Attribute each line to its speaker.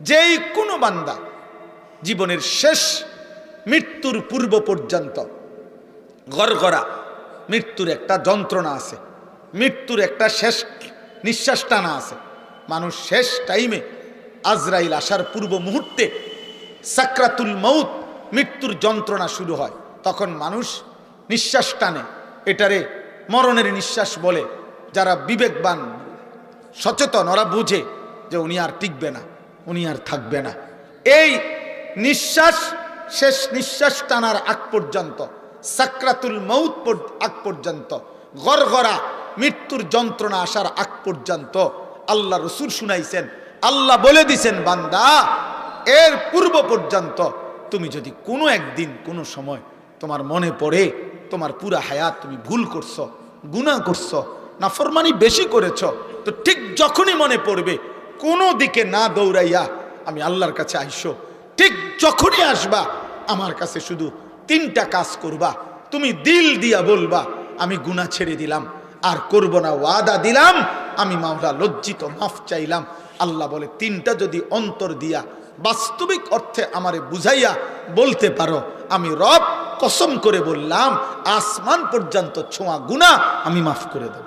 Speaker 1: যেই কোনো বান্দা জীবনের শেষ মৃত্যুর পূর্ব পর্যন্ত গড়গড়া মৃত্যুর একটা যন্ত্রণা আছে, মৃত্যুর একটা শেষ নিঃশ্বাস টানা আছে। মানুষ শেষ টাইমে আজরাইল আসার পূর্ব মুহূর্তে সাকরাতুল মউত মৃত্যুর যন্ত্রণা শুরু হয়, তখন মানুষ নিঃশ্বাস টানে। এটারে মরণের নিঃশ্বাস বলে। যারা বিবেকবান সচেতন ওরা বুঝে যে উনি আর টিকবে না, উনি আর থাকবে না। এই নিঃশ্বাস শেষ নিঃশ্বাস টানার আগ পর্যন্ত, সাকরাতুল মউত আগ পর্যন্ত, গড়গড়া মৃত্যুর যন্ত্রণা আসার আগ পর্যন্ত আল্লাহ রসুল শুনাইছেন, আল্লাহ বলে দিছেন, বান্দা এর পূর্ব পর্যন্ত তুমি যদি কোনো একদিন কোনো সময় তোমার মনে পড়ে তোমার পুরা হায়াত তুমি ভুল করছো, গুনাহ করছো, নাফরমানি বেশি করেছো, তো ঠিক যখনই মনে পড়বে কোনো দিকে না দৌড়াইয়া আমি আল্লাহর কাছে আইসো। ঠিক যখনই আসবা আমার কাছে শুধু তিনটা কাজ করবা। তুমি দিল দিয়া বলবা আমি গুনাহ ছেড়ে দিলাম, আর করব না, ওয়াদা দিলাম, আমি মাওলা লজ্জিত, মাফ চাইলাম। আল্লাহ বলে তিনটা যদি অন্তর দিয়া বাস্তবিক অর্থে আমারে বুঝাইয়া বলতে পারো, আমি রব কসম করে বললাম আসমান পর্যন্ত ছোঁয়া গুনাহ আমি মাফ করে দেব।